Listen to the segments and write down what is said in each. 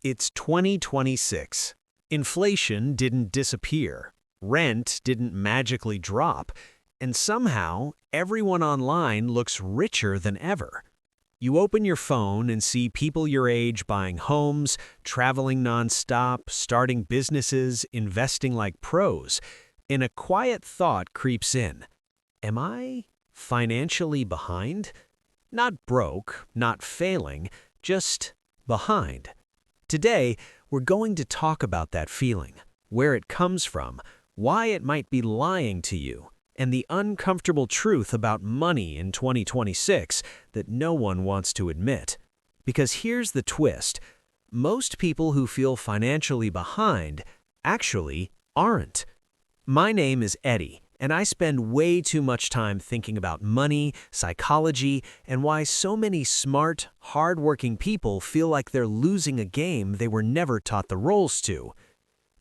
It's 2026. Inflation didn't disappear, rent didn't magically drop, and somehow everyone online looks richer than ever. You open your phone and see people your age buying homes, traveling nonstop, starting businesses, investing like pros, and a quiet thought creeps in. Am I financially behind? Not broke, not failing, just behind. Today, we're going to talk about that feeling, where it comes from, why it might be lying to you, and the uncomfortable truth about money in 2026 that no one wants to admit. Because here's the twist. Most people who feel financially behind actually aren't. My name is Eddie, and I spend way too much time thinking about money, psychology, and why so many smart, hard-working people feel like they're losing a game they were never taught the roles to.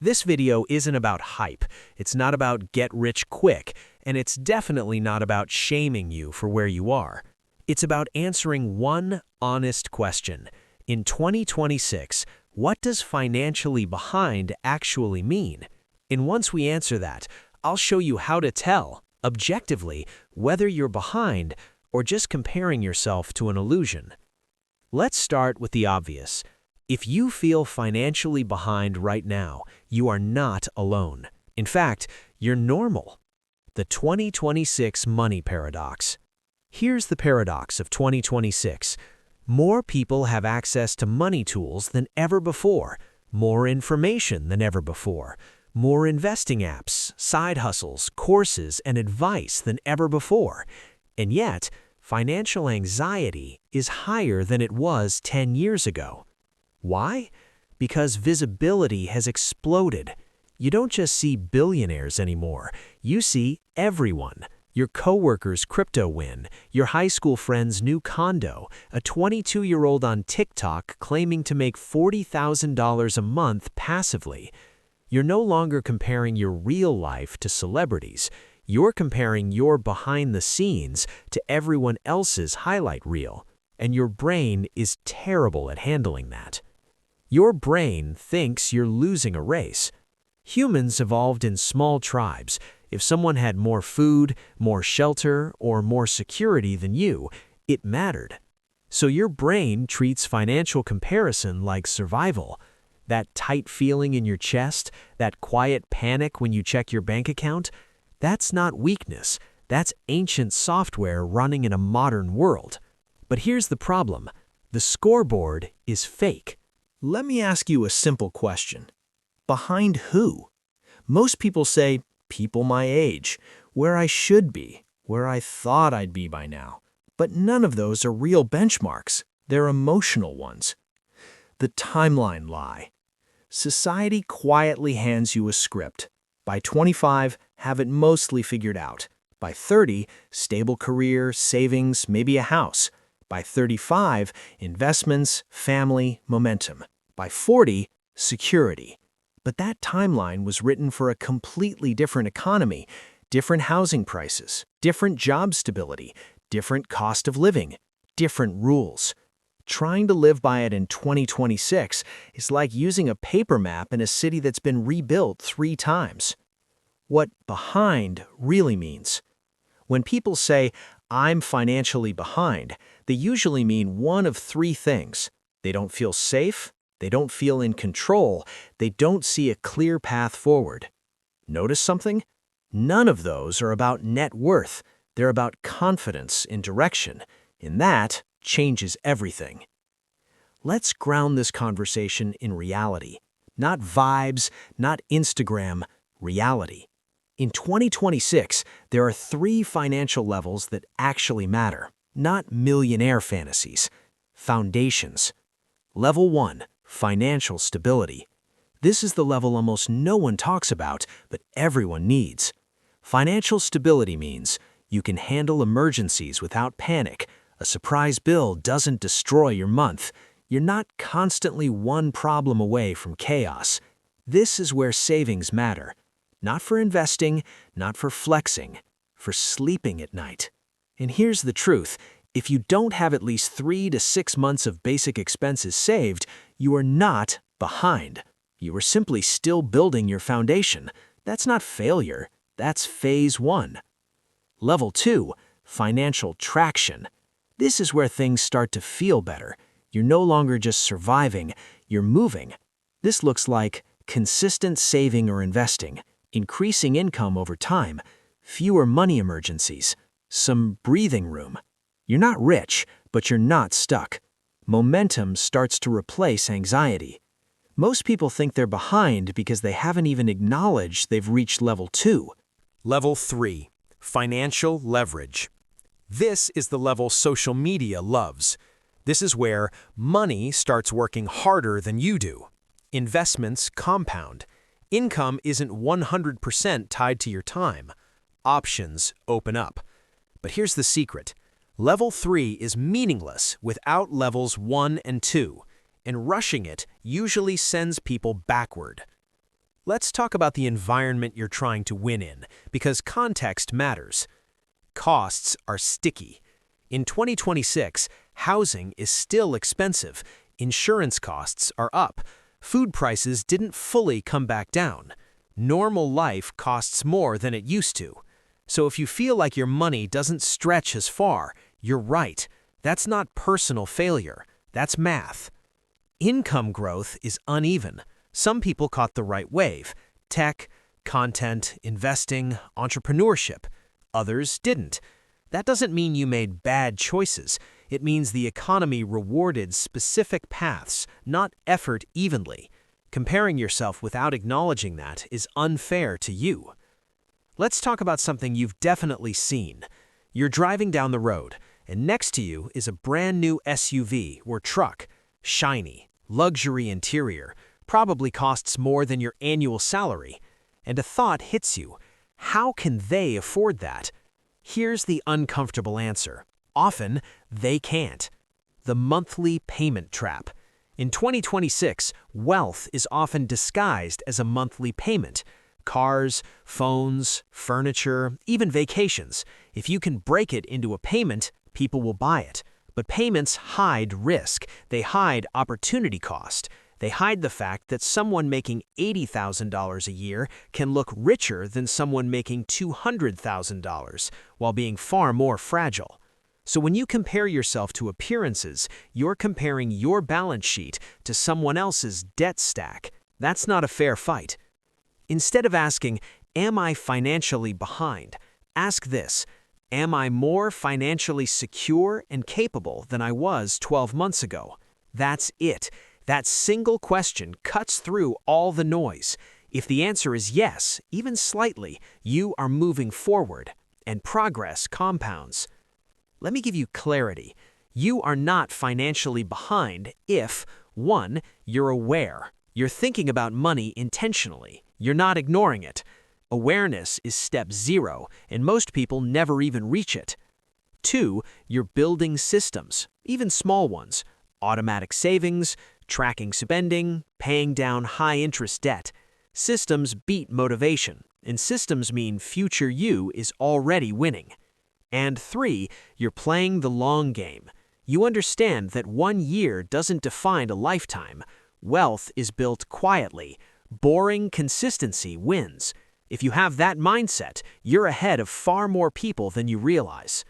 This video isn't about hype, it's not about get rich quick, and it's definitely not about shaming you for where you are. It's about answering one honest question. In 2026, what does financially behind actually mean? And once we answer that, I'll show you how to tell, objectively, whether you're behind or just comparing yourself to an illusion. Let's start with the obvious. If you feel financially behind right now, you are not alone. In fact, you're normal. The 2026 money paradox. Here's the paradox of 2026. More people have access to money tools than ever before, more information than ever before, more investing apps, side hustles, courses, and advice than ever before. And yet, financial anxiety is higher than it was 10 years ago. Why? Because visibility has exploded. You don't just see billionaires anymore. You see everyone. Your coworker's crypto win, your high school friend's new condo, a 22-year-old on TikTok claiming to make $40,000 a month passively. You're no longer comparing your real life to celebrities. You're comparing your behind the scenes to everyone else's highlight reel, and your brain is terrible at handling that. Your brain thinks you're losing a race. Humans evolved in small tribes. If someone had more food, more shelter, or more security than you, it mattered. So your brain treats financial comparison like survival. That tight feeling in your chest, that quiet panic when you check your bank account, that's not weakness. That's ancient software running in a modern world. But here's the problem. The scoreboard is fake. Let me ask you a simple question. Behind who? Most people say, people my age, where I should be, where I thought I'd be by now. But none of those are real benchmarks. They're emotional ones. The timeline lie. Society quietly hands you a script. By 25, have it mostly figured out. By 30, stable career, savings, maybe a house. By 35, investments, family, momentum. By 40, security. But that timeline was written for a completely different economy, different housing prices, different job stability, different cost of living, different rules. Trying to live by it in 2026 is like using a paper map in a city that's been rebuilt 3 times. What behind really means. When people say, I'm financially behind, they usually mean one of 3 things. They don't feel safe, they don't feel in control, they don't see a clear path forward. Notice something? None of those are about net worth. They're about confidence in direction. In that, changes everything. Let's ground this conversation in reality. Not vibes, not Instagram, reality. In 2026, there are 3 financial levels that actually matter, not millionaire fantasies. Foundations. Level 1, financial stability. This is the level almost no one talks about, but everyone needs. Financial stability means you can handle emergencies without panic. A surprise bill doesn't destroy your month. You're not constantly one problem away from chaos. This is where savings matter. Not for investing, not for flexing, for sleeping at night. And here's the truth. If you don't have at least 3 to 6 months of basic expenses saved, you are not Behind. You were simply still building your foundation. That's not failure. That's phase 1. Level 2, financial traction. This is where things start to feel better. You're no longer just surviving, you're moving. This looks like consistent saving or investing, increasing income over time, fewer money emergencies, some breathing room. You're not rich, but you're not stuck. Momentum starts to replace anxiety. Most people think they're behind because they haven't even acknowledged they've reached level 2. Level 3, financial leverage. This is the level social media loves. This is where money starts working harder than you do. Investments compound. Income isn't 100% tied to your time. Options open up. But here's the secret. Level 3 is meaningless without levels 1 and 2, and rushing it usually sends people backward. Let's talk about the environment you're trying to win in, because context matters. Costs are sticky. In 2026, housing is still expensive, insurance costs are up, food prices didn't fully come back down. Normal life costs more than it used to. So if you feel like your money doesn't stretch as far, you're right. That's not personal failure. That's math. Income growth is uneven. Some people caught the right wave: tech, content, investing, entrepreneurship. Others didn't. That doesn't mean you made bad choices. It means the economy rewarded specific paths, not effort evenly. Comparing yourself without acknowledging that is unfair to you. Let's talk about something you've definitely seen. You're driving down the road, and next to you is a brand new SUV or truck. Shiny, luxury interior, probably costs more than your annual salary. And a thought hits you. How can they afford that? Here's the uncomfortable answer. Often, they can't. The monthly payment trap. In 2026, wealth is often disguised as a monthly payment. Cars, phones, furniture, even vacations. If you can break it into a payment, people will buy it. But payments hide risk. They hide opportunity cost. They hide the fact that someone making $80,000 a year can look richer than someone making $200,000 while being far more fragile. So when you compare yourself to appearances, you're comparing your balance sheet to someone else's debt stack. That's not a fair fight. Instead of asking, "Am I financially behind?" ask this: "Am I more financially secure and capable than I was 12 months ago?" That's it. That single question cuts through all the noise. If the answer is yes, even slightly, you are moving forward, and progress compounds. Let me give you clarity. You are not financially behind if, 1, you're aware. You're thinking about money intentionally. You're not ignoring it. Awareness is step 0, and most people never even reach it. 2, you're building systems, even small ones. Automatic savings, tracking spending, paying down high-interest debt. Systems beat motivation, and systems mean future you is already winning. And 3, you're playing the long game. You understand that 1 year doesn't define a lifetime. Wealth is built quietly. Boring consistency wins. If you have that mindset, you're ahead of far more people than you realize.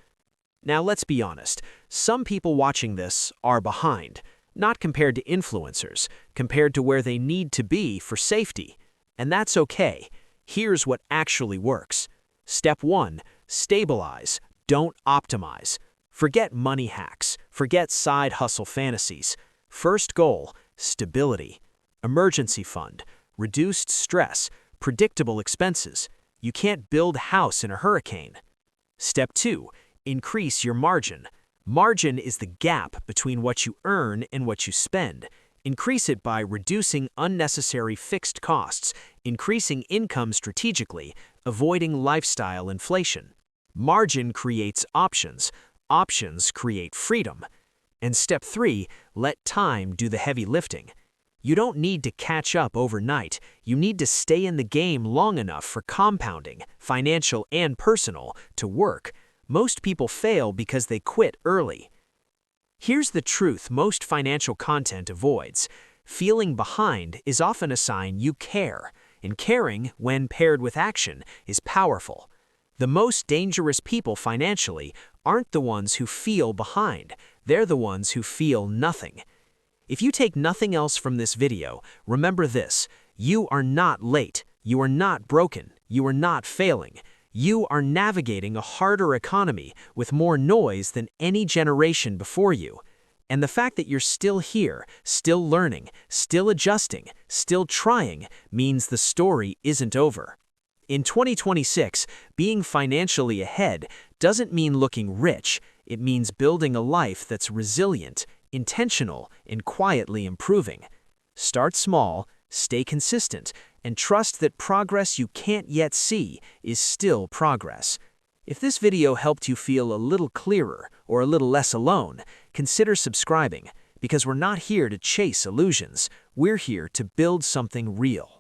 Now let's be honest, some people watching this are behind. Not compared to influencers, compared to where they need to be for safety. And that's okay. Here's what actually works. Step 1, stabilize, don't optimize. Forget money hacks, forget side hustle fantasies. First goal, stability. Emergency fund, reduced stress, predictable expenses. You can't build a house in a hurricane. Step 2, increase your margin. Margin is the gap between what you earn and what you spend. Increase it by reducing unnecessary fixed costs, increasing income strategically, avoiding lifestyle inflation. Margin creates options. Options create freedom. And step 3, let time do the heavy lifting. You don't need to catch up overnight. You need to stay in the game long enough for compounding, financial and personal, to work. Most people fail because they quit early. Here's the truth most financial content avoids. Feeling behind is often a sign you care, and caring, when paired with action, is powerful. The most dangerous people financially aren't the ones who feel behind, they're the ones who feel nothing. If you take nothing else from this video, remember this: you are not late, you are not broken, you are not failing. You are navigating a harder economy with more noise than any generation before you. And the fact that you're still here, still learning, still adjusting, still trying, means the story isn't over. In 2026, being financially ahead doesn't mean looking rich. It means building a life that's resilient, intentional, and quietly improving. Start small, stay consistent, and trust that progress you can't yet see is still progress. If this video helped you feel a little clearer or a little less alone, consider subscribing, because we're not here to chase illusions. We're here to build something real.